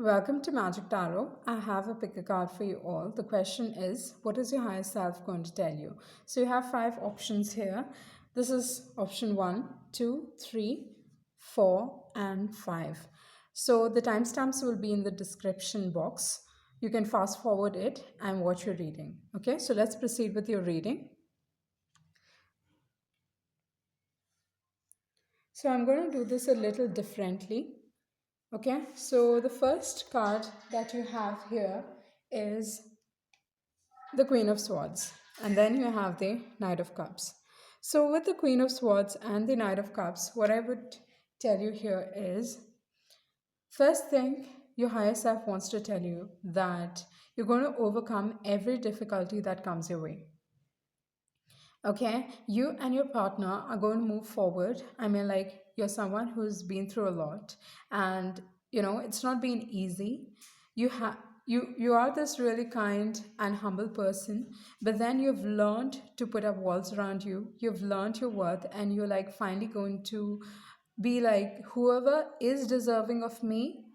Welcome to Magic Tarot. I have a pick a card for you all. The question is, what is your higher self going to tell you? So you have five options here. This is option one, two, three, four, and five. So the timestamps will be in the description box. You can fast forward it and watch your reading. Okay, so let's proceed with your reading. So I'm going to do this a little differently. Okay, so the first card that you have here is the Queen of Swords, and then you have the Knight of Cups. So, with the Queen of Swords and the Knight of Cups, what I would tell you here is first thing, your higher self wants to tell you that you're going to overcome every difficulty that comes your way. Okay, you and your partner are going to move forward. I mean, like, you're someone who's been through a lot, and it's not been easy. You are this really kind and humble person, but then you've learned to put up walls around you. You've learned your worth, and you're like finally going to be like, whoever is deserving of me,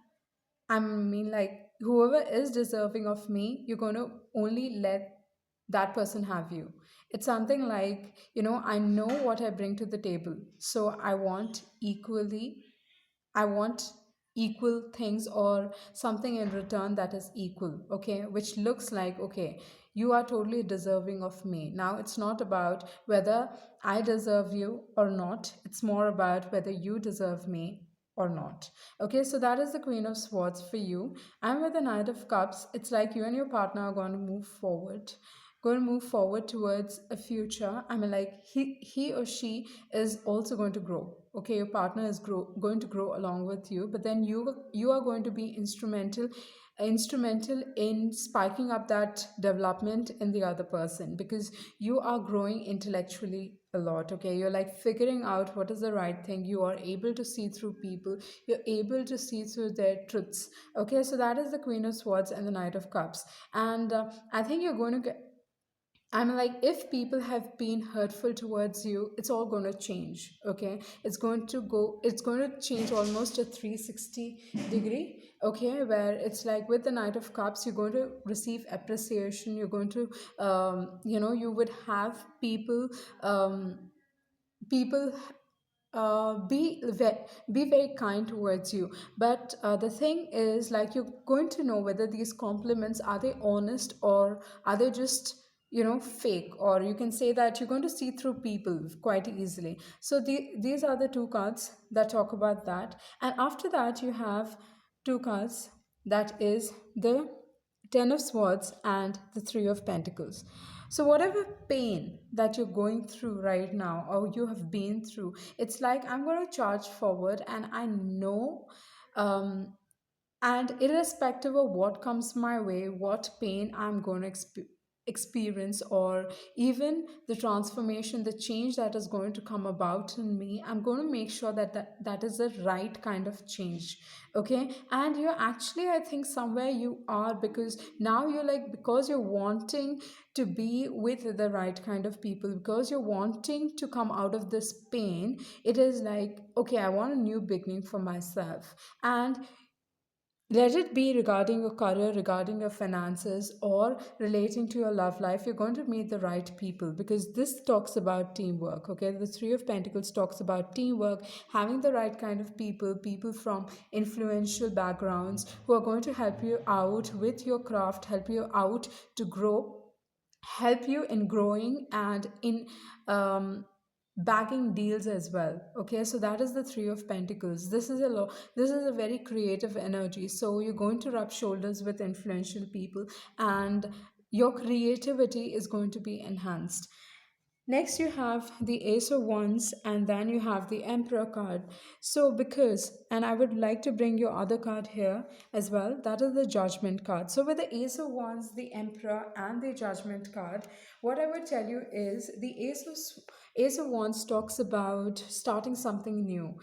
I mean, like, whoever is deserving of me, you're going to only let that person have you. It's something like, I know what I bring to the table. So I want equal things or something in return that is equal, okay? Which looks like, okay, you are totally deserving of me. Now, it's not about whether I deserve you or not, it's more about whether you deserve me or not. Okay, so that is the Queen of Swords for you. And with the Knight of Cups, it's like you and your partner are going to move forward towards a future. I mean, like, he or she is also going to grow. Okay, your partner is going to grow along with you, but then you are going to be instrumental in spiking up that development in the other person, because you are growing intellectually a lot. Okay, you're like figuring out what is the right thing. You are able to see through people, you're able to see through their truths. Okay, so that is the Queen of Swords and the Knight of Cups. And I think you're going to get, I'm like, if people have been hurtful towards you, it's all going to change. Okay. It's going to change almost a 360 degree. Okay. Where it's like with the Knight of Cups, you're going to receive appreciation. You're going to, you would have people be very kind towards you, but the thing is, like, you're going to know whether these compliments are they honest or are they just fake, or you can say that you're going to see through people quite easily. So these are the two cards that talk about that, and after that you have two cards, that is the Ten of Swords and the Three of Pentacles. So, whatever pain that you're going through right now or you have been through, it's like I'm going to charge forward, and I know, um, and irrespective of what comes my way, what pain I'm going to experience, or even the transformation, the change that is going to come about in me, I'm going to make sure that is the right kind of change. Okay, and you're actually, I think, somewhere you are, because now you're like, because you're wanting to be with the right kind of people, because you're wanting to come out of this pain. It is like, okay, I want a new beginning for myself. And let it be regarding your career, regarding your finances, or relating to your love life, you're going to meet the right people, because this talks about teamwork. Okay, the Three of Pentacles talks about teamwork, having the right kind of people from influential backgrounds who are going to help you out with your craft, help you out to grow, help you in growing and in bagging deals as well. Okay, so that is the Three of Pentacles. This is a very creative energy, so you're going to rub shoulders with influential people, and your creativity is going to be enhanced. Next, you have the Ace of Wands, and then you have the Emperor card. So, and I would like to bring your other card here as well, that is the Judgment card. So, with the Ace of Wands, the Emperor, and the Judgment card, what I would tell you is the Ace of Wands talks about starting something new.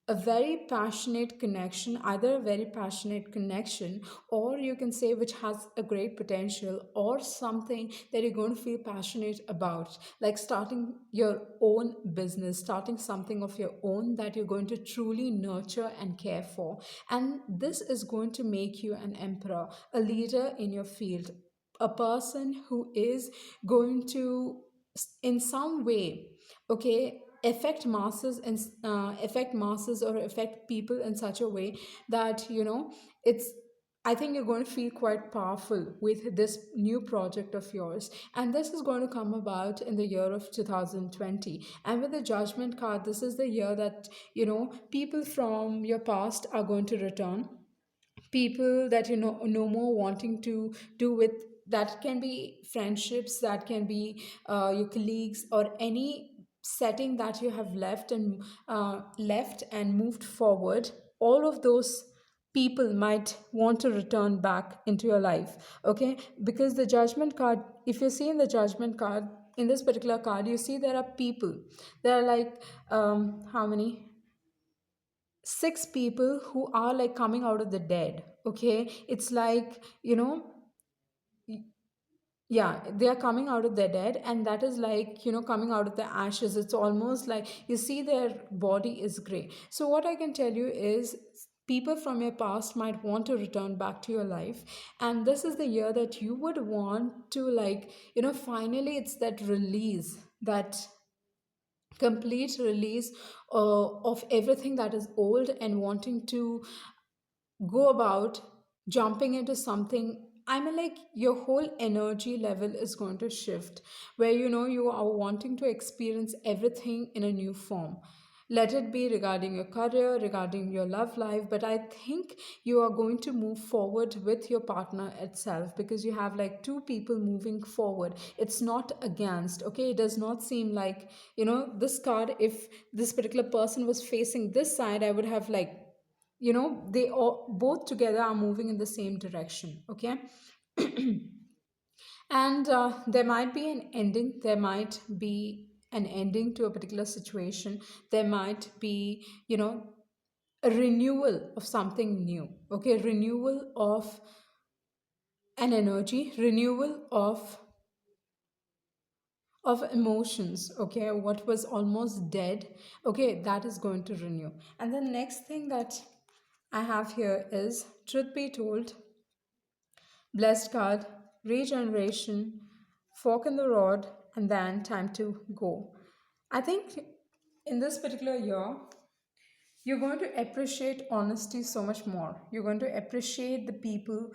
a very passionate connection, either a very passionate connection, or you can say which has a great potential, or something that you're going to feel passionate about, like starting your own business, starting something of your own that you're going to truly nurture and care for. And this is going to make you an emperor, a leader in your field, a person who is going to, in some way, okay, affect masses or affect people in such a way that, it's, I think you're going to feel quite powerful with this new project of yours. And this is going to come about in the year of 2020. And with the judgment card, this is the year that, people from your past are going to return, people that no more wanting to do with, that can be friendships, that can be your colleagues, or any setting that you have left and moved forward. All of those people might want to return back into your life, okay? Because the judgment card, if you see in the judgment card, in this particular card, you see there are people, there are like, how many, six people who are like coming out of the dead, okay? It's like, yeah, they are coming out of the dead, and that is like, coming out of the ashes. It's almost like you see their body is gray. So what I can tell you is, people from your past might want to return back to your life, and this is the year that you would want to, like, finally, it's that release, that complete release of everything that is old, and wanting to go about jumping into something. I mean, like, your whole energy level is going to shift, where you are wanting to experience everything in a new form. Let it be regarding your career, regarding your love life, but I think you are going to move forward with your partner itself, because you have like two people moving forward. It's not against, okay? It does not seem like, this card, if this particular person was facing this side, I would have like, they all both together are moving in the same direction, okay? And there might be an ending, there might be an ending to a particular situation, there might be, a renewal of something new, okay? Renewal of an energy, renewal of emotions, okay? What was almost dead, okay, that is going to renew. And the next thing that I have here is, truth be told, blessed card, regeneration, fork in the road, and then time to go. I think in this particular year, you're going to appreciate honesty so much more. You're going to appreciate the people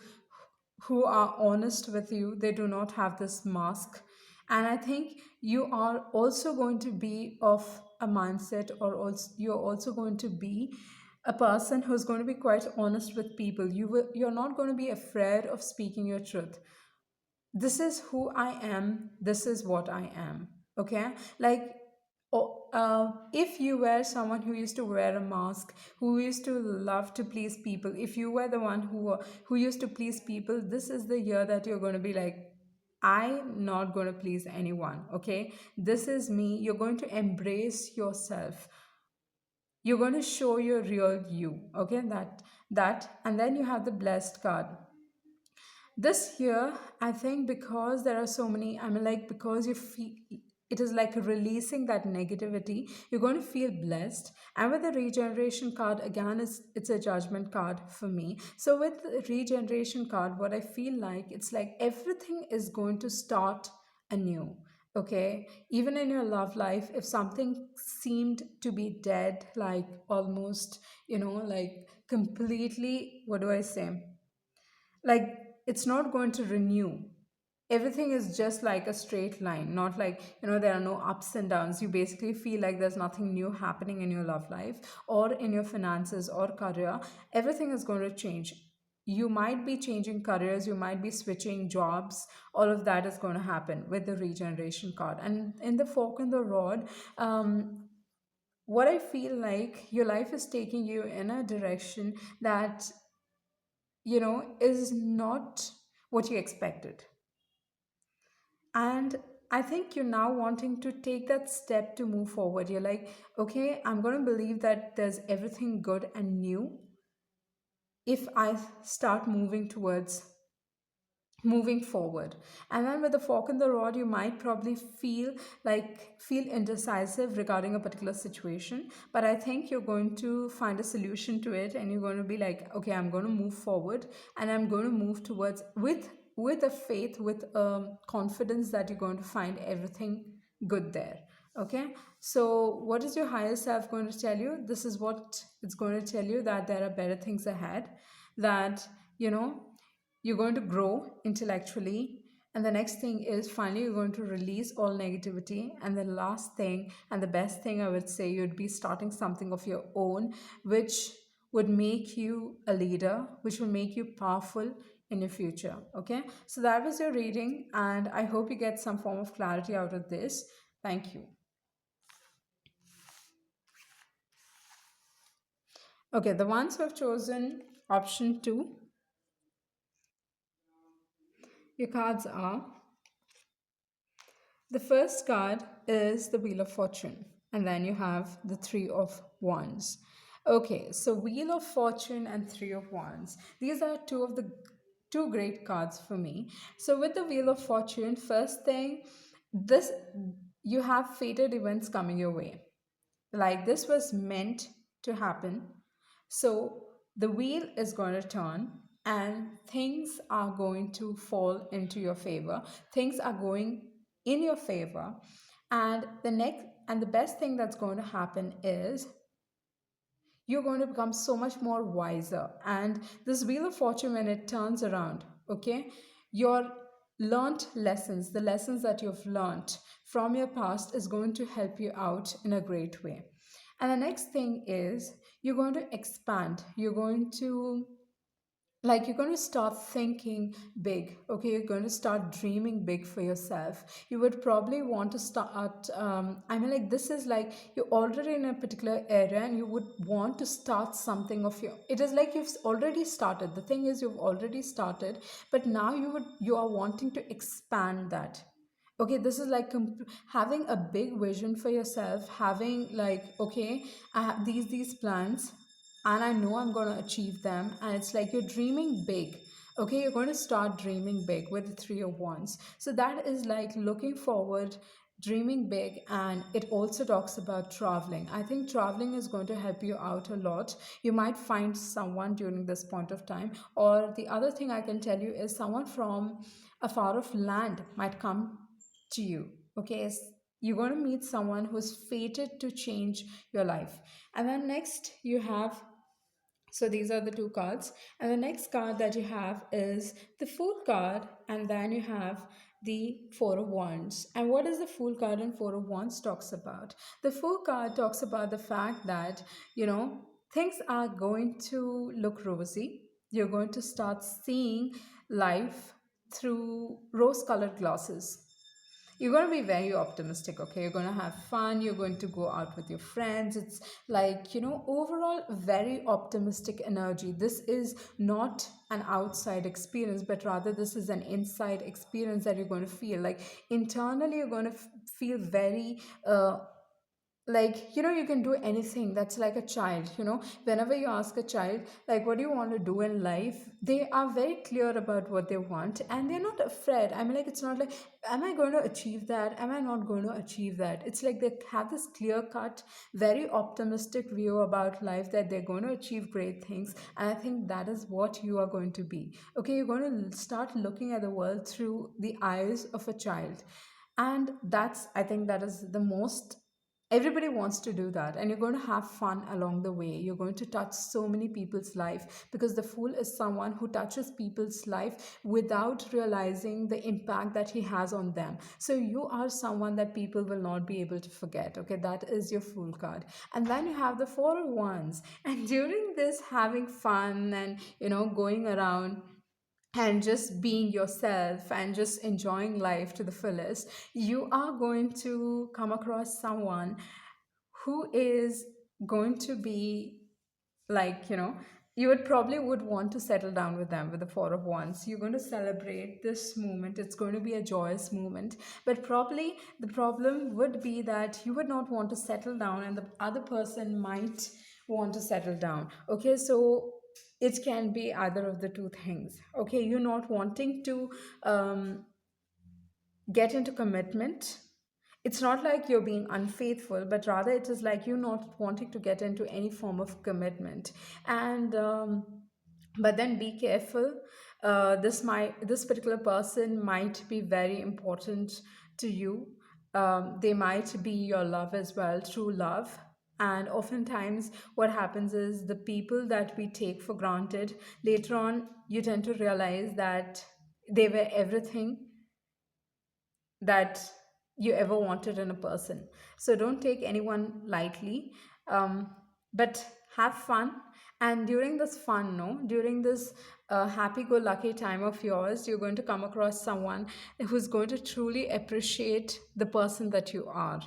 who are honest with you. They do not have this mask. And I think you are also going to be of a mindset, or also you're also going to be a person who's going to be quite honest with people. You're not going to be afraid of speaking your truth. This is who I am, this is what I am, okay? Like, if you were someone who used to wear a mask, who used to love to please people, if you were the one who used to please people, this is the year that you're going to be like, I'm not going to please anyone, okay? This is me. You're going to embrace yourself, you're going to show your real you, okay? That and then you have the blessed card. This year, I think, because there are so many, I mean, like, because you feel, it is like releasing that negativity, you're going to feel blessed. And with the regeneration card, again, it's a judgment card for me. So with the regeneration card, what I feel like, it's like everything is going to start anew. Okay, even in your love life, if something seemed to be dead, like almost, like completely, what do I say? Like, it's not going to renew. Everything is just like a straight line, not like, there are no ups and downs. You basically feel like there's nothing new happening in your love life or in your finances or career. Everything is going to change. You might be changing careers, you might be switching jobs. All of that is going to happen with the regeneration card. And in the fork in the road, what I feel like, your life is taking you in a direction that, is not what you expected. And I think you're now wanting to take that step to move forward. You're like, okay, I'm going to believe that there's everything good and new if I start moving forward. And then with the fork in the road, you might probably feel indecisive regarding a particular situation, but I think you're going to find a solution to it, and you're going to be like, okay, I'm going to move forward, and I'm going to move towards with a faith, with confidence that you're going to find everything good there. Okay, so what is your higher self going to tell you? This is what it's going to tell you, that there are better things ahead, that you know you're going to grow intellectually. And the next thing is, finally, you're going to release all negativity. And the last thing, and the best thing, I would say, you'd be starting something of your own, which would make you a leader, which will make you powerful in your future. Okay, so that was your reading, and I hope you get some form of clarity out of this. Thank you. Okay, the ones who have chosen option two, your cards are, the first card is the Wheel of Fortune, and then you have the Three of Wands. Okay, so Wheel of Fortune and Three of Wands. These are two great cards for me. So with the Wheel of Fortune, first thing, this you have fated events coming your way. Like this was meant to happen. So the wheel is going to turn, and things are going to fall into your favor. Things are going in your favor. And the best thing that's going to happen is you're going to become so much more wiser. And this wheel of fortune, when it turns around, okay, your learned lessons, the lessons that you've learned from your past, is going to help you out in a great way. And the next thing is, you're going to expand. You're going to start thinking big. Okay, you're going to start dreaming big for yourself. You would probably want to start, like, this is like you're already in a particular area, and you would want to start something of your, it is like you've already started. The thing is, you've already started, but now you are wanting to expand that. Okay, this is like having a big vision for yourself, having like, okay, I have these plans, and I know I'm going to achieve them. And it's like you're dreaming big. Okay, you're going to start dreaming big with the Three of Wands. So that is like looking forward, dreaming big. And it also talks about traveling. I think traveling is going to help you out a lot. You might find someone during this point of time. Or the other thing I can tell you is, someone from a far off land might come to you. Okay, you're going to meet someone who's fated to change your life. And then next you have, so these are the two cards. And the next card that you have is the Fool card, and then you have the Four of Wands. And what is the Fool card and Four of Wands talks about? The Fool card talks about the fact that, things are going to look rosy. You're going to start seeing life through rose colored glasses. You're going to be very optimistic. Okay, you're going to have fun, you're going to go out with your friends. It's like, overall very optimistic energy. This is not an outside experience, but rather this is an inside experience that you're going to feel like internally. You're going to feel very you can do anything. That's like a child. Whenever you ask a child, like, what do you want to do in life, they are very clear about what they want, and they're not afraid. I mean, like, it's not like, am I going to achieve that, am I not going to achieve that? It's like they have this clear cut, very optimistic view about life, that they're going to achieve great things. And I think that is what you are going to be. Okay, you're going to start looking at the world through the eyes of a child. And I think that is the most, everybody wants to do that. And you're going to have fun along the way. You're going to touch so many people's life, because the Fool is someone who touches people's life without realizing the impact that he has on them. So you are someone that people will not be able to forget. Okay, that is your Fool card. And then you have the Four of Wands, and during this having fun and going around and just being yourself and just enjoying life to the fullest, you are going to come across someone who is going to be like, you would probably would want to settle down with them with the four of wands. You're going to celebrate this moment, it's going to be a joyous moment, but probably the problem would be that you would not want to settle down and the other person might want to settle down. Okay, so it can be either of the two things. Okay, you're not wanting to um, get into commitment. It's not like you're being unfaithful, but rather it is like you not wanting to get into any form of commitment. And but then be careful. This particular person might be very important to you. They might be your love as well, true love. And oftentimes, what happens is the people that we take for granted, later on, you tend to realize that they were everything that you ever wanted in a person. So don't take anyone lightly, um, but have fun. And during this fun, no, during this happy-go-lucky time of yours, you're going to come across someone who's going to truly appreciate the person that you are.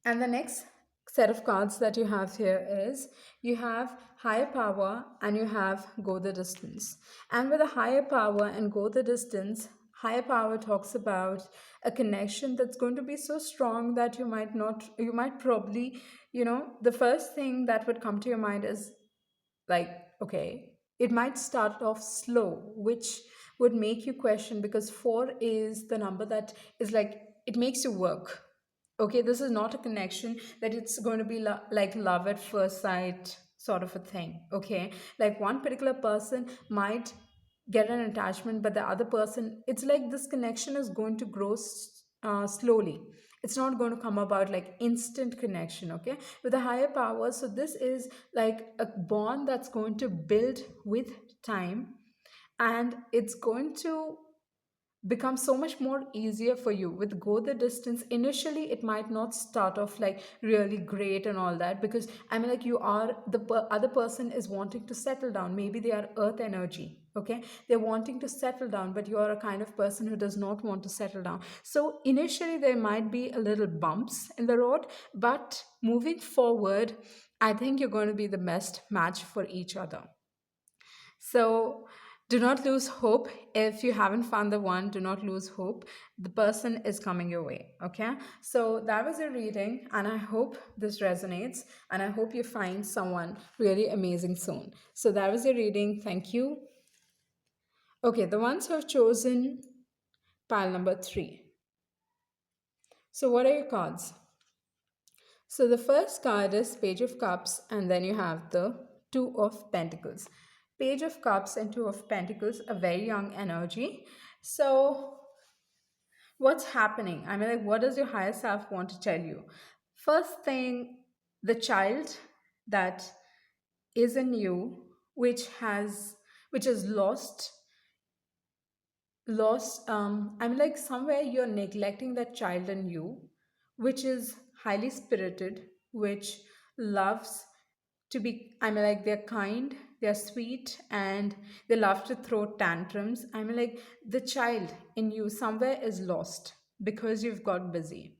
And the next set of cards that you have here is you have higher power and you have go the distance. And with a higher power and go the distance, higher power talks about a connection that's going to be so strong that you might not, you might probably, the first thing that would come to your mind is like, okay, it might start off slow, which would make you question because four is the number that is like, it makes you work. Okay, this is not a connection that it's going to be like love at first sight sort of a thing. Okay, like one particular person might get an attachment, but the other person, it's like this connection is going to grow slowly. It's not going to come about like instant connection. Okay, with a higher power, so this is like a bond that's going to build with time, and it's going to become so much more easier for you with go the distance. Initially it might not start off like really great and all that, because I mean like you are the other person is wanting to settle down. Maybe they are earth energy. Okay, they're wanting to settle down, but you are a kind of person who does not want to settle down. So initially there might be a little bumps in the road, but moving forward, I think you're going to be the best match for each other. So do not lose hope. If you haven't found the one, do not lose hope. The person is coming your way. Okay. So that was a reading, and I hope this resonates, and I hope you find someone really amazing soon. So that was a reading. Thank you. Okay. The ones who have chosen pile number 3. So, what are your cards? So the first card is Page of Cups, and then you have the Two of Pentacles. Page of Cups and Two of Pentacles, a very young energy. So what's happening? I mean, like, what does your higher self want to tell you? First thing, the child that is in you, which is lost. I'm like somewhere you're neglecting that child in you, which is highly spirited, which loves to be, I mean like they're kind, they're sweet, and they love to throw tantrums. I mean like the child in you somewhere is lost because you've got busy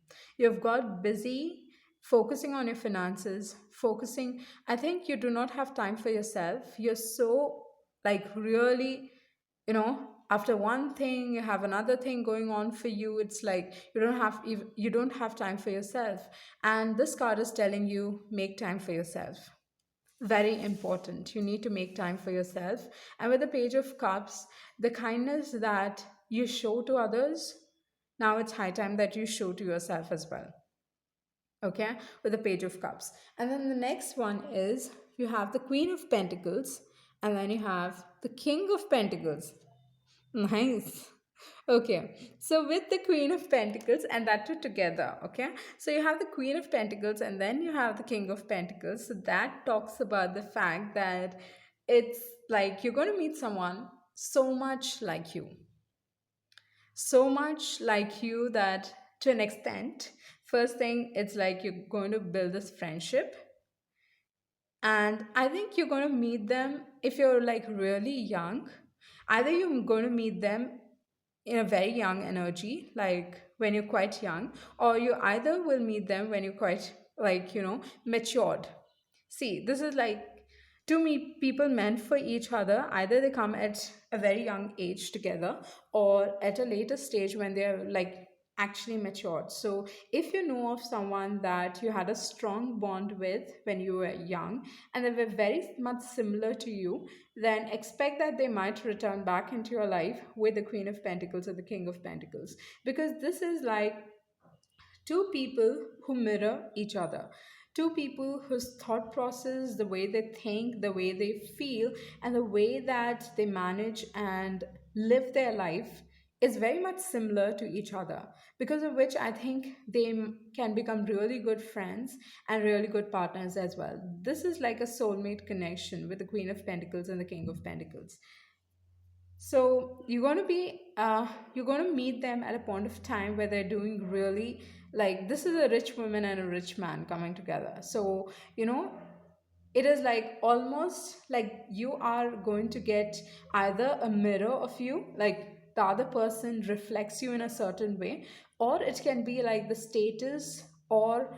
focusing on your finances, focusing, I think you do not have time for yourself. You're so like really, after one thing you have another thing going on for you. It's like you don't have time for yourself, and this card is telling you make time for yourself. Very important, you need to make time for yourself. And with the Page of Cups, the kindness that you show to others, now it's high time that you show to yourself as well. Okay, with the Page of Cups. And then the next one is you have the Queen of Pentacles, and then you have the King of Pentacles. Nice. Okay, so with the Queen of Pentacles and that two together, okay? So you have the Queen of Pentacles and then you have the King of Pentacles. So that talks about the fact that it's like you're going to meet someone so much like you. So much like you that to an extent, first thing, it's like you're going to build this friendship. And I think you're going to meet them if you're like really young. Either you're going to meet them in a very young energy, like when you're quite young, or you either will meet them when you're quite like, matured. See, this is like people meant for each other, either they come at a very young age together or at a later stage when they're like actually matured. So if you know of someone that you had a strong bond with when you were young and they were very much similar to you, then expect that they might return back into your life with the Queen of Pentacles or the King of Pentacles, because this is like two people who mirror each other, two people whose thought process, the way they think, the way they feel, and the way that they manage and live their life is very much similar to each other, because of which I think they can become really good friends and really good partners as well. This is like a soulmate connection with the Queen of Pentacles and the King of Pentacles. So you're going to meet them at a point of time where they're doing really, like, this is a rich woman and a rich man coming together. So you know it is like almost like you are going to get either a mirror of you, like the other person reflects you in a certain way, or it can be like the status, or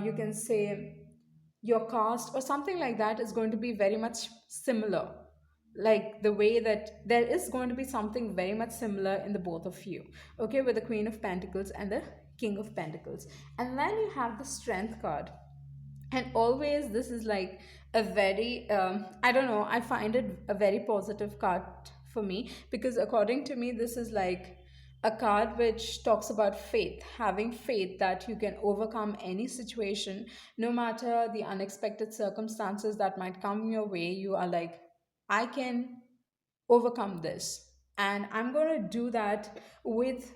you can say your caste or something like that is going to be very much similar, like the way that there is going to be something very much similar in the both of you, okay, with the Queen of Pentacles and the King of Pentacles. And then you have the Strength card. And always this is like a very I don't know, I find it a very positive card for me, because according to me this is like a card which talks about faith, having faith that you can overcome any situation, no matter the unexpected circumstances that might come your way. You are like, I can overcome this, and I'm going to do that with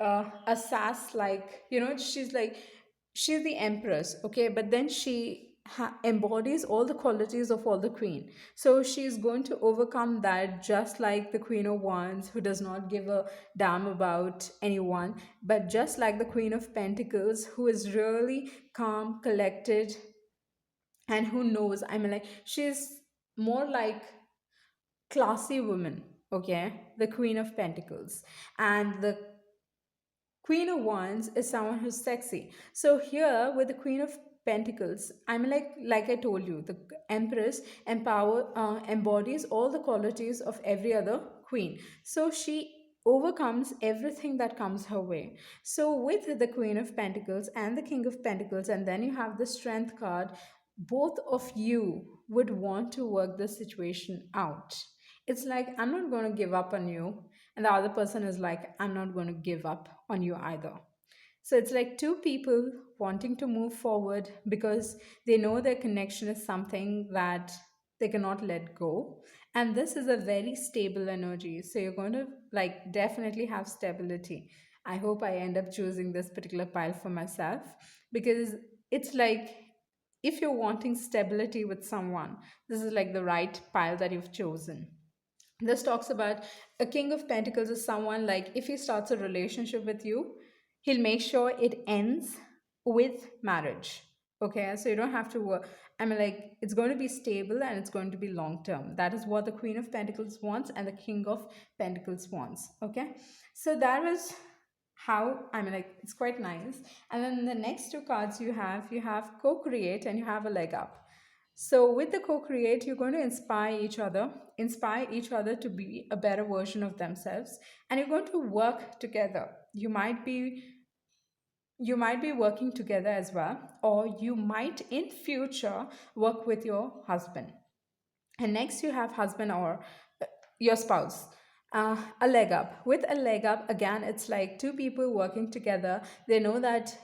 a sass, like, she's like, she's the empress, okay, but then she embodies all the qualities of all the queen. So she's going to overcome that, just like the Queen of Wands, who does not give a damn about anyone, but just like the Queen of Pentacles, who is really calm, collected, and who knows, I mean, like, she's more like classy woman, okay, the Queen of Pentacles. And the Queen of Wands is someone who's sexy. So here with the Queen of Pentacles, I'm like I told you, the Empress embodies all the qualities of every other queen. So she overcomes everything that comes her way. So with the Queen of Pentacles and the King of Pentacles, and then you have the Strength card, both of you would want to work the situation out. It's like, I'm not going to give up on you, and the other person is like, I'm not going to give up on you either. So it's like two people wanting to move forward because they know their connection is something that they cannot let go. And this is a very stable energy. So you're going to like definitely have stability. I hope I end up choosing this particular pile for myself, because it's like, if you're wanting stability with someone, this is like the right pile that you've chosen. This talks about a King of Pentacles is someone like, if he starts a relationship with you, he'll make sure it ends with marriage. Okay, so you don't have to work. I mean, like, it's going to be stable and it's going to be long term. That is what the Queen of Pentacles wants and the King of Pentacles wants. Okay, so that was how, I mean, like, it's quite nice. And then the next two cards you have co-create and you have a leg up. So with the co-create, you're going to inspire each other to be a better version of themselves, and you're going to work together. You might be working together as well, or you might in future work with your husband. And next you have husband or your spouse. A leg up. With a leg up, again, it's like two people working together. They know that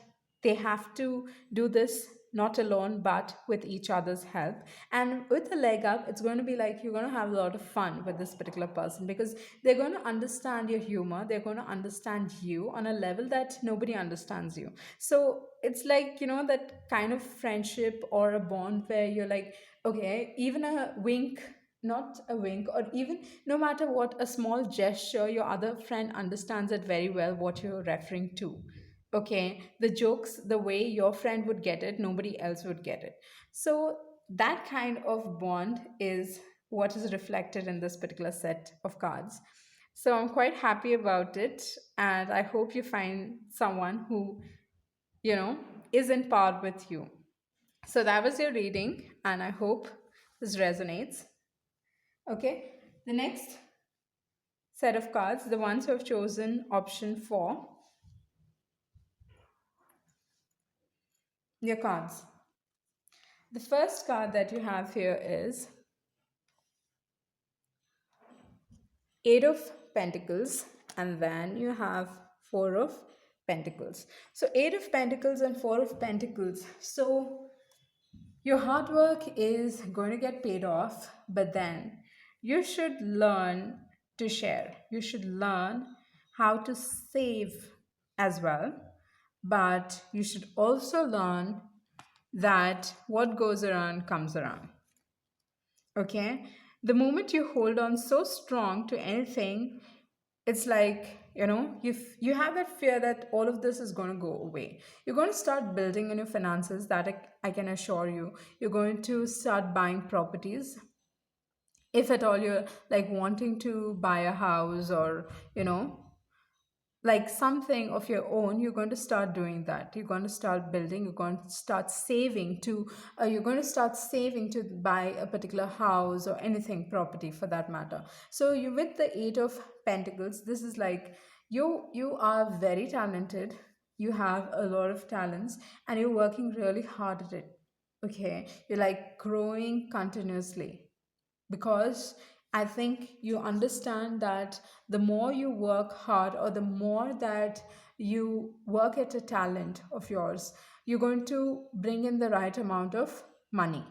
they have to do this not alone but with each other's help. And with a leg up, it's going to be like you're going to have a lot of fun with this particular person, because they're going to understand your humor, they're going to understand you on a level that nobody understands you. So it's like, that kind of friendship or a bond where you're like, okay, even a wink, not a wink, or even no matter what, a small gesture, your other friend understands it very well what you're referring to. Okay, the jokes, the way your friend would get it, nobody else would get it. So that kind of bond is what is reflected in this particular set of cards. So I'm quite happy about it, and I hope you find someone who, you know is in par with you. So that was your reading. and I hope this resonates. Okay, the next set of cards, the ones who have chosen option 4, your cards. The first card that you have here is Eight of Pentacles, and then you have Four of Pentacles. So, Eight of Pentacles and Four of Pentacles. So, your hard work is going to get paid off, but then you should learn to share. You should learn how to save as well, but you should also learn that what goes around comes around. Okay, the moment you hold on so strong to anything, it's like, you have that fear that all of this is going to go away. You're going to start building in your finances, that I can assure you. You're going to start buying properties, if at all you're like wanting to buy a house, or like something of your own. You're going to start doing that. You're going to start building. You're going to start saving to buy a particular house or anything, property for that matter. So you, with the Eight of Pentacles, this is like you are very talented. You have a lot of talents, and you're working really hard at it. Okay, you're like growing continuously, because I think you understand that the more you work hard, or the more that you work at a talent of yours, you're going to bring in the right amount of money.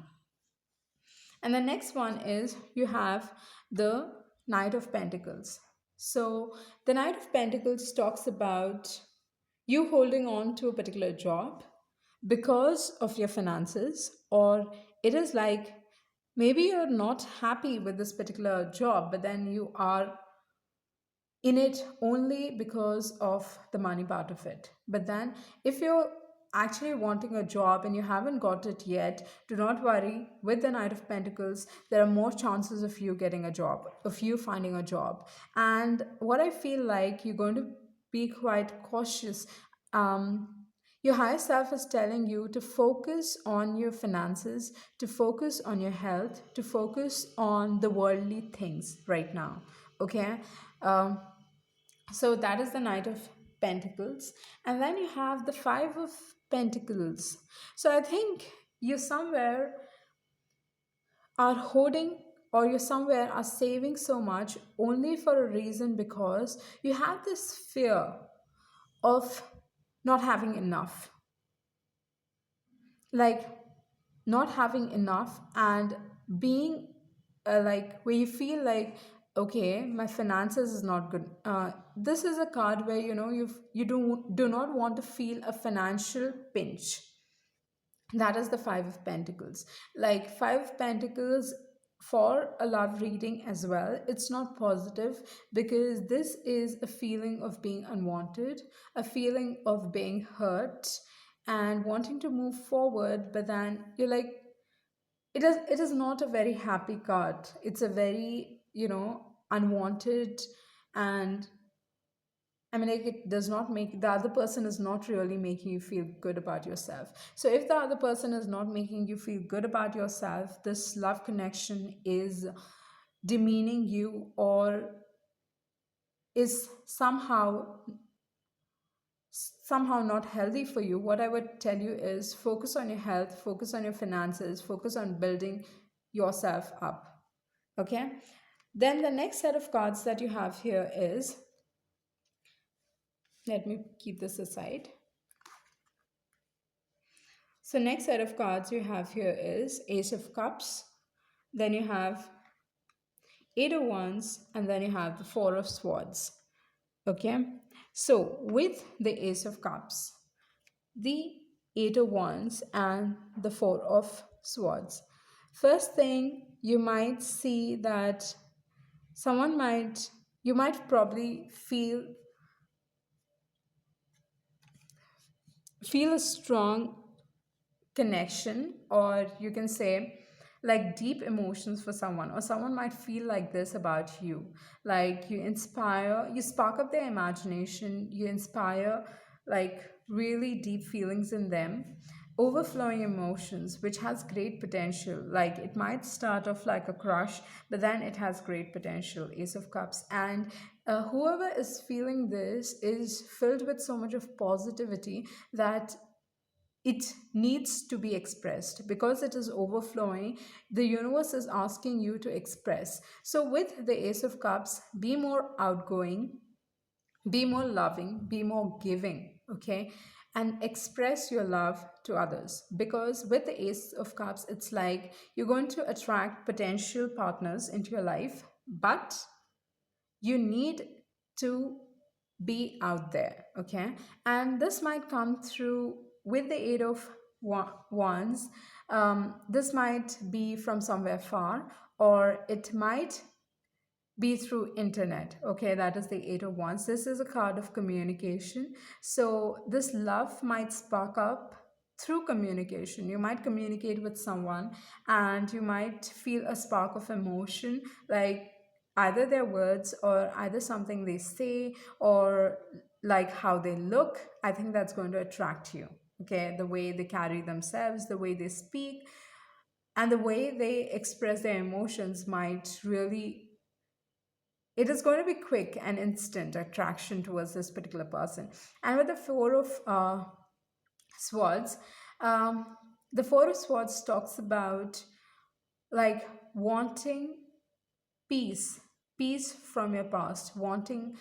And the next one is you have the Knight of Pentacles. So the Knight of Pentacles talks about you holding on to a particular job because of your finances, or it is like maybe you're not happy with this particular job, but then you are in it only because of the money part of it. But then, if you're actually wanting a job and you haven't got it yet, do not worry. With the Knight of Pentacles, there are more chances of you getting a job, of you finding a job. And what I feel like you're going to be quite cautious. Your higher self is telling you to focus on your finances, to focus on your health, to focus on the worldly things right now. Okay. Um, so that is the Knight of Pentacles. And then you have the Five of Pentacles. So I think you somewhere are hoarding, or you somewhere are saving so much only for a reason, because you have this fear of not having enough. Like not having enough, and being like where you feel like, okay, my finances is not good. This is a card where you do not want to feel a financial pinch. That is the Five of Pentacles. Like Five of Pentacles, for a love reading as well, it's not positive, because this is a feeling of being unwanted, a feeling of being hurt, and wanting to move forward, but then you're like, it is not a very happy card. It's a very, unwanted. And I mean, like, it does not make the other person is not really making you feel good about yourself. So, if the other person is not making you feel good about yourself, this love connection is demeaning you, or is somehow not healthy for you. What I would tell you is focus on your health, focus on your finances, focus on building yourself up. Okay. Then the next set of cards that you have here is, let me keep this aside. So next set of cards you have here is Ace of Cups, then you have Eight of Wands, and then you have the Four of Swords. Okay, so with the Ace of Cups, the Eight of Wands, and the Four of Swords, first thing you might see that you might probably feel a strong connection, or you can say like deep emotions for someone, or someone might feel like this about you. Like you spark up their imagination, you inspire like really deep feelings in them. overflowing emotions, which has great potential. Like it might start off like a crush, but then it has great potential. Ace of Cups. And whoever is feeling this is filled with so much of positivity that it needs to be expressed because it is overflowing. The universe is asking you to express. So with the Ace of Cups, be more outgoing, be more loving, be more giving, okay? And express your love to others. Because with the Ace of Cups, it's like you're going to attract potential partners into your life, but you need to be out there, okay? And this might come through with the Eight of Wands. This might be from somewhere far, or it might be through internet, okay? That is the Eight of Wands. This is a card of communication, so this love might spark up through communication. You might communicate with someone and you might feel a spark of emotion, like either their words or either something they say or like how they look. I think that's going to attract you, okay? The way they carry themselves, the way they speak, and the way they express their emotions might really, it is going to be quick and instant attraction towards this particular person. And with the Four of Swords, um, the Four of Swords talks about like wanting peace, peace from your past, wanting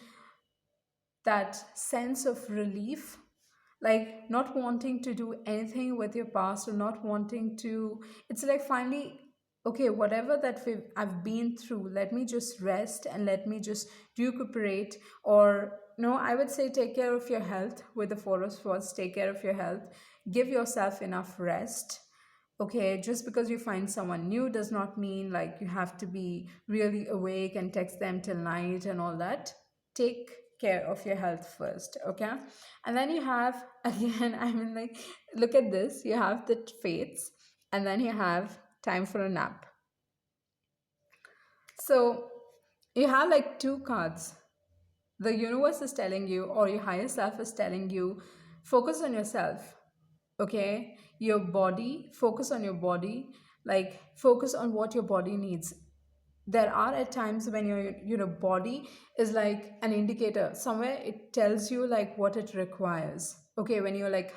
that sense of relief, like not wanting to do anything with your past or not wanting to, it's like finally, okay, whatever that I've been through, let me just rest and let me just recuperate. Or no, I would say take care of your health. With the Four of Swords, take care of your health, give yourself enough rest. Okay, just because you find someone new does not mean like you have to be really awake and text them till night and all that. Take care of your health first, okay? And then you have again, I mean, like, look at this. You have the fates, and then you have time for a nap. So you have like two cards. The universe is telling you, or your higher self is telling you, focus on yourself, okay? Your body, focus on your body, like focus on what your body needs. There are at times when your body is like an indicator, somewhere it tells you like what it requires, okay? When you're like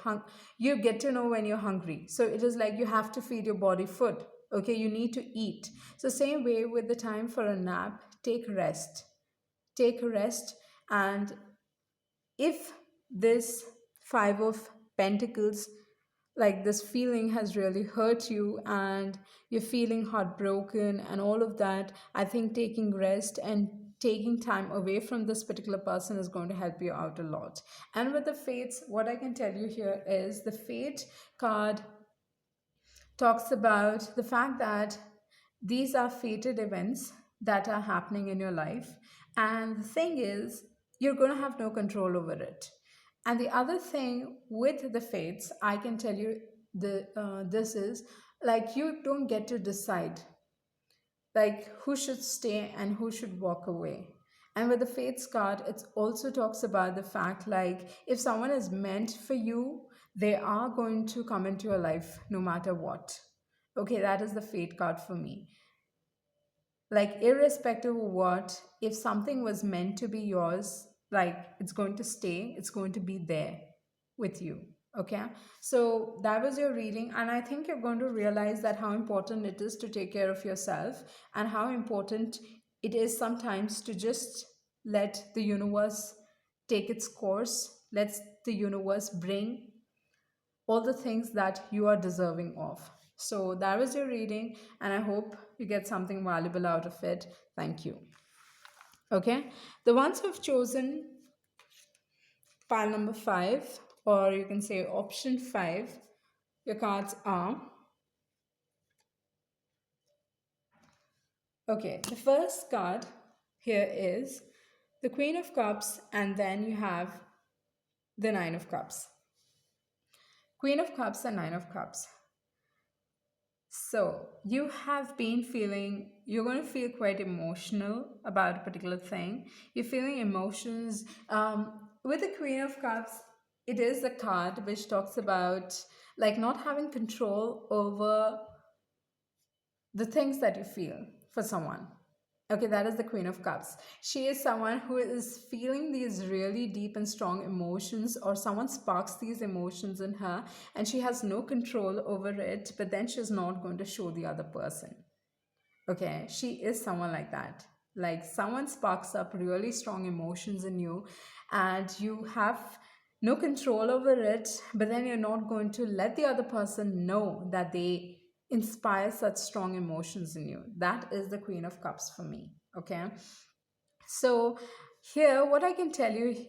you get to know when you're hungry, so it is like you have to feed your body food, okay? You need to eat. So same way with the time for a nap, take rest, take rest. And if this Five of Pentacles, like this feeling has really hurt you and you're feeling heartbroken and all of that, I think taking rest and taking time away from this particular person is going to help you out a lot. And with the fates, what I can tell you here is the fate card talks about the fact that these are fated events that are happening in your life. And the thing is, you're going to have no control over it. And the other thing with the fates, I can tell you this is like you don't get to decide like who should stay and who should walk away. And with the fates card, it also talks about the fact like if someone is meant for you, they are going to come into your life no matter what. Okay, that is the fate card for me. Like irrespective of what, if something was meant to be yours, like it's going to stay, it's going to be there with you, okay? So that was your reading, and I think you're going to realize that how important it is to take care of yourself and how important it is sometimes to just let the universe take its course, let the universe bring all the things that you are deserving of. So that was your reading, and I hope you get something valuable out of it. Thank you. Okay, the ones who've chosen pile number 5, or you can say option 5, your cards are, okay, the first card here is the Queen of Cups, and then you have the Nine of Cups. Queen of Cups and Nine of Cups. So you have been feeling, you're going to feel quite emotional about a particular thing. You're feeling emotions. With the Queen of Cups, it is the card which talks about like not having control over the things that you feel for someone. Okay, that is the Queen of Cups. She is someone who is feeling these really deep and strong emotions, or someone sparks these emotions in her, and she has no control over it, but then she's not going to show the other person. Okay, she is someone like that. Like someone sparks up really strong emotions in you, and you have no control over it, but then you're not going to let the other person know that they inspire such strong emotions in you. That is the Queen of Cups for me. Okay, so here, what I can tell you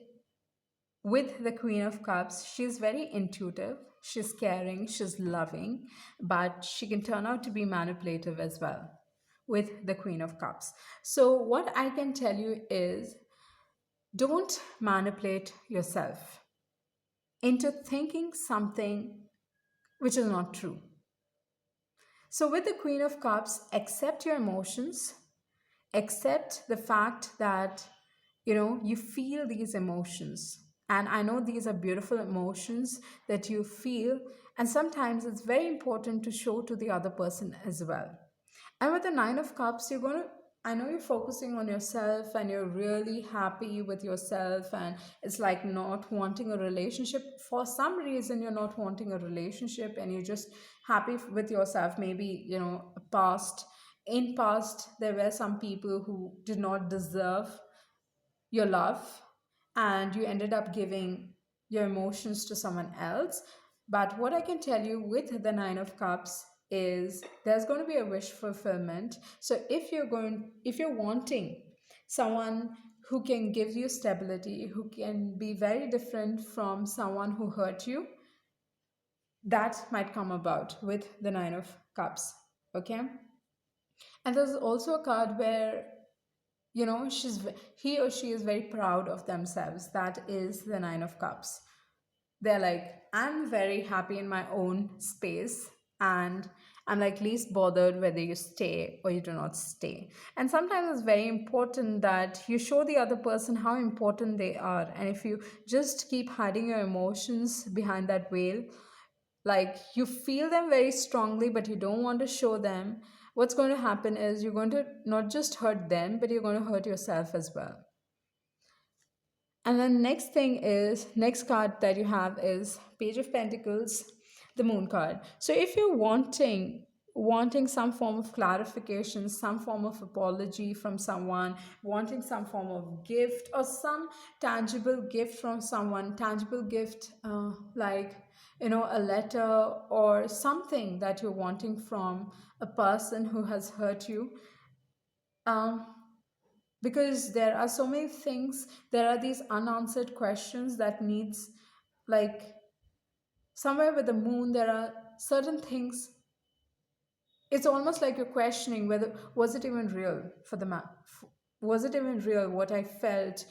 with the Queen of Cups, she's very intuitive, she's caring, she's loving, but she can turn out to be manipulative as well with the Queen of Cups. So, what I can tell you is don't manipulate yourself into thinking something which is not true. So, with the Queen of Cups, accept your emotions, accept the fact that you feel these emotions, and I know these are beautiful emotions that you feel, and sometimes it's very important to show to the other person as well. And with the Nine of Cups, I know you're focusing on yourself and you're really happy with yourself, and it's like not wanting a relationship. For some reason, you're not wanting a relationship and you're just happy with yourself. Maybe, in past, there were some people who did not deserve your love, and you ended up giving your emotions to someone else. But what I can tell you with the Nine of Cups is there's going to be a wish fulfillment. So if you're wanting someone who can give you stability, who can be very different from someone who hurt you, that might come about with the Nine of Cups. Okay, and there's also a card where he or she is very proud of themselves. That is the Nine of Cups. They're like, I'm very happy in my own space, and I'm like least bothered whether you stay or you do not stay. And sometimes it's very important that you show the other person how important they are, and if you just keep hiding your emotions behind that veil, like you feel them very strongly but you don't want to show them, what's going to happen is you're going to not just hurt them, but you're going to hurt yourself as well. And then next card that you have is Page of Pentacles, the Moon card. So if you're wanting some form of clarification, some form of apology from someone, wanting some form of gift or some tangible gift from someone, tangible gift like a letter or something that you're wanting from a person who has hurt you, um, because there are so many things, there are these unanswered questions that needs, like, somewhere with the moon there are certain things. It's almost like you're questioning whether was it even real for the was it even real what I felt,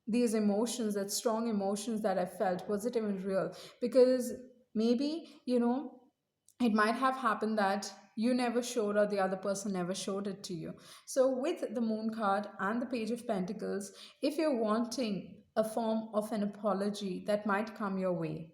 these emotions, that strong emotions that I felt, was it even real? Because maybe it might have happened that you never showed or the other person never showed it to you. So with the Moon card and the Page of Pentacles, if you're wanting a form of an apology, that might come your way.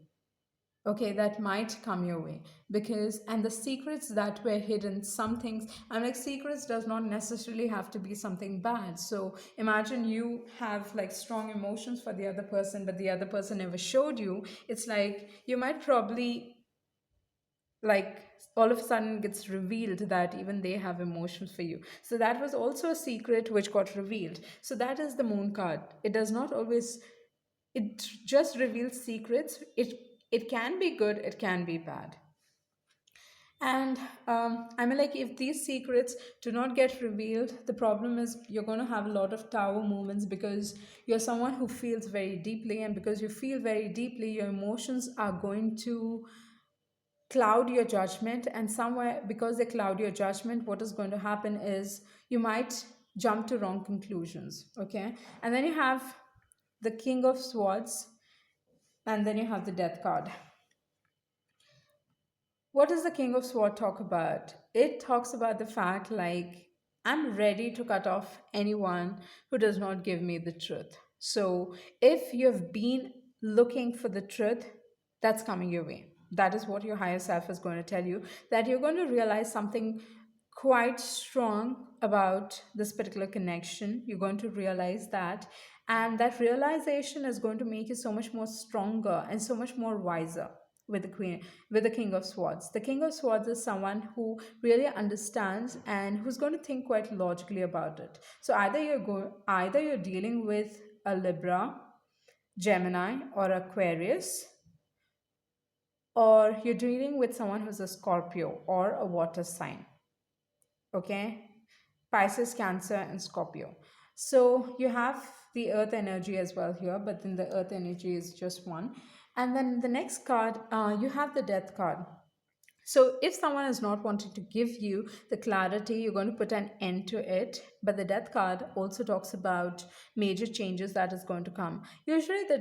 Okay, that might come your way, because and the secrets that were hidden, some things, I'm like, secrets does not necessarily have to be something bad. So imagine you have like strong emotions for the other person, but the other person never showed you. It's like you might probably, like, all of a sudden gets revealed that even they have emotions for you. So that was also a secret which got revealed. So that is the Moon card. It does not always, it just reveals secrets. It can be good, it can be bad. And I mean, like, if these secrets do not get revealed, the problem is you're going to have a lot of tower moments, because you're someone who feels very deeply, and because you feel very deeply, your emotions are going to cloud your judgment. And somewhere, because they cloud your judgment, what is going to happen is you might jump to wrong conclusions. Okay, and then you have the King of Swords, and then you have the Death card. What does the King of Swords talk about? It talks about the fact, like, I'm ready to cut off anyone who does not give me the truth. So if you've been looking for the truth, that's coming your way. That is what your higher self is going to tell you, that you're going to realize something quite strong about this particular connection. You're going to realize that, and that realization is going to make you so much more stronger and so much more wiser. With the queen, with the king of swords, the king of swords is someone who really understands and who's going to think quite logically about it. So either you're dealing with a Libra, Gemini, or Aquarius, or you're dealing with someone who's a Scorpio or a water sign. Okay, Pisces, Cancer, and Scorpio. So you have the earth energy as well here, but then the earth energy is just one. And then the next card, you have the death card. So if someone is not wanting to give you the clarity, you're going to put an end to it. But the death card also talks about major changes that is going to come. Usually the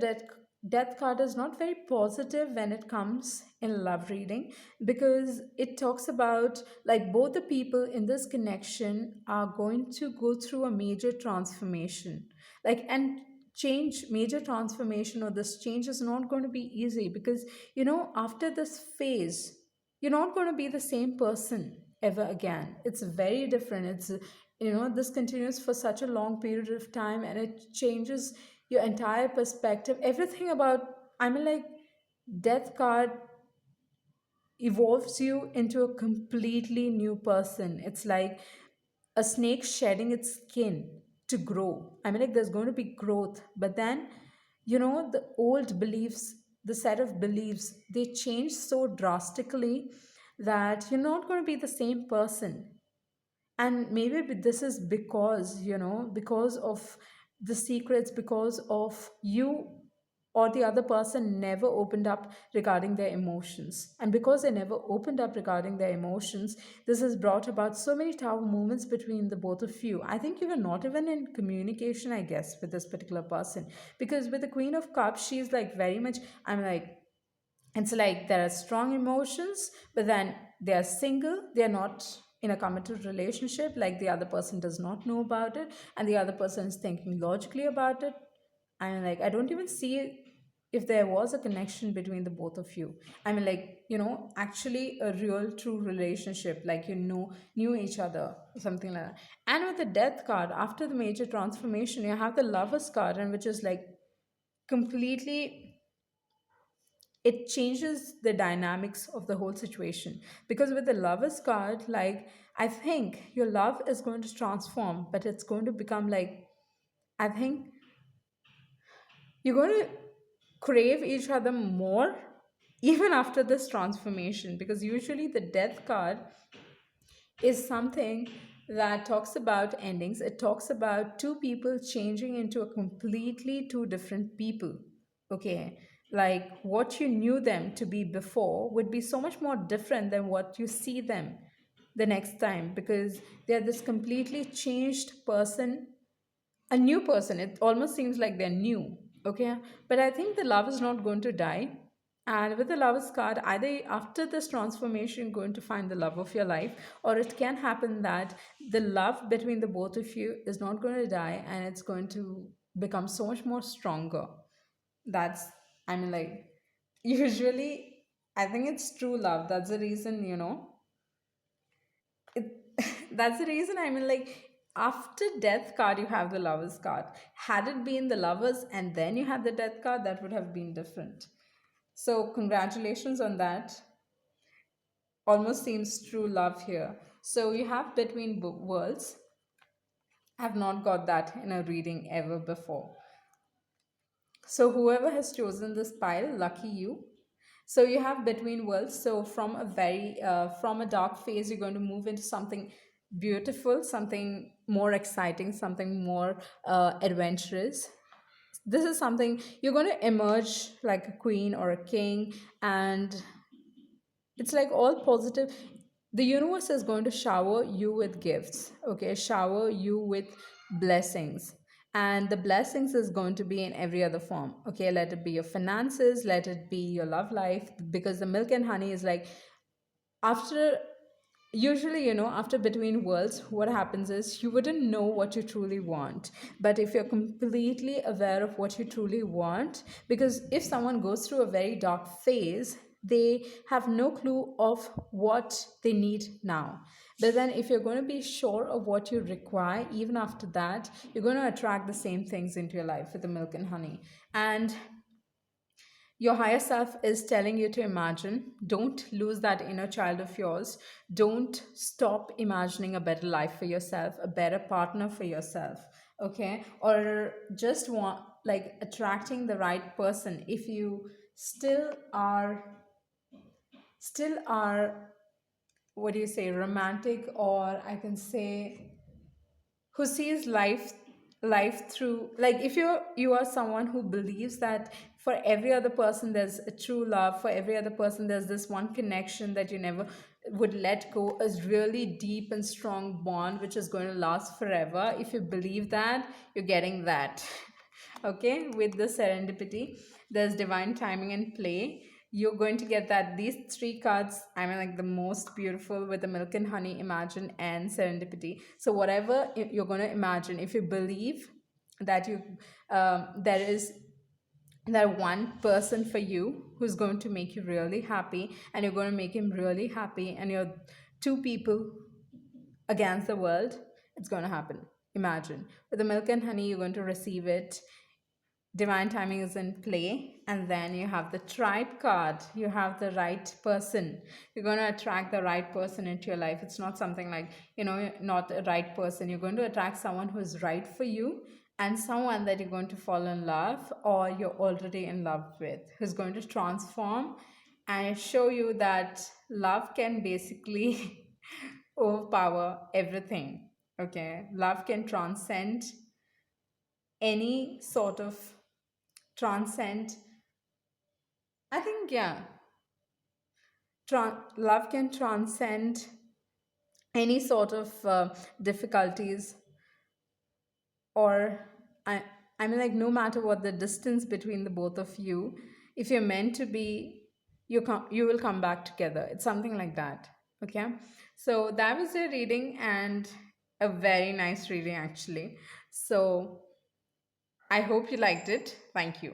death card is not very positive when it comes in love reading, because it talks about like both the people in this connection are going to go through a major transformation. Like, and change, major transformation, or this change is not going to be easy, because after this phase you're not going to be the same person ever again. It's very different. This continues for such a long period of time, and it changes your entire perspective, everything about, I mean, like, death card evolves you into a completely new person. It's like a snake shedding its skin to grow. I mean, like, there's going to be growth, but then, the old beliefs, the set of beliefs, they change so drastically that you're not going to be the same person. And maybe this is because of the secrets, because of you or the other person never opened up regarding their emotions. And because they never opened up regarding their emotions, this has brought about so many tower moments between the both of you. I think you were not even in communication, I guess, with this particular person. Because with the Queen of Cups, she's like very much, I'm like, it's like there are strong emotions, but then they are single, they are not in a committed relationship, like the other person does not know about it, and the other person is thinking logically about it. And like, I don't even see if there was a connection between the both of you. I mean, like, actually a real true relationship, like, knew each other, something like that. And with the death card, after the major transformation, you have the lovers card, and which is like completely, it changes the dynamics of the whole situation. Because with the lovers card, like, I think your love is going to transform, but it's going to become like, I think you're going to crave each other more even after this transformation. Because usually the death card is something that talks about endings. It talks about two people changing into a completely two different people. Okay. Like, what you knew them to be before would be so much more different than what you see them the next time, because they're this completely changed person, a new person. It almost seems like they're new. Okay. But I think the love is not going to die. And with the lover's card, either after this transformation you're going to find the love of your life, or it can happen that the love between the both of you is not going to die, and it's going to become so much more stronger. That's, I mean, like, usually I think it's true love. That's the reason, it, that's the reason, I mean, like, after death card you have the lovers card. Had it been the lovers and then you had the death card, that would have been different. So congratulations on that. Almost seems true love here. So you have between worlds. I've not got that in a reading ever before. So whoever has chosen this pile, lucky you. So you have between worlds. So from a dark phase, you're going to move into something beautiful, something more exciting, something more adventurous. This is something you're going to emerge like a queen or a king, and it's like all positive. The universe is going to shower you with gifts, okay, shower you with blessings. And the blessings is going to be in every other form. Okay, let it be your finances, let it be your love life, because the milk and honey is like, after, usually, after between worlds, what happens is you wouldn't know what you truly want. But if you're completely aware of what you truly want, because if someone goes through a very dark phase, They have no clue of what they need now. But then, if you're going to be sure of what you require, even after that, you're going to attract the same things into your life with the milk and honey. And your higher self is telling you to imagine. Don't lose that inner child of yours. Don't stop imagining a better life for yourself, a better partner for yourself. Okay. Or just want, like, attracting the right person. If you still are, what do you say, romantic, or I can say who sees life through, like, if you are someone who believes that for every other person there's a true love, for every other person there's this one connection that you never would let go, a really deep and strong bond which is going to last forever. If you believe that, you're getting that. Okay, with the serendipity, there's divine timing and play. You're going to get that these three cards, I mean, like, the most beautiful with the milk and honey, imagine, and serendipity. So whatever you're going to imagine, if you believe that there is that one person for you who's going to make you really happy, and you're going to make him really happy, and you're two people against the world, it's going to happen. Imagine with the milk and honey, you're going to receive it. Divine timing is in play. And then you have the tribe card. You have the right person. You're going to attract the right person into your life. It's not something like, not a right person. You're going to attract someone who is right for you, and someone that you're going to fall in love, or you're already in love with, who's going to transform and show you that love can basically overpower everything. Okay, love can any sort of transcend, I think, yeah, love can transcend any sort of difficulties, or I, I mean, like, no matter what the distance between the both of you, if you're meant to be, you will come back together. It's something like that. Okay, so that was a reading, and a very nice reading actually. So I hope you liked it. Thank you.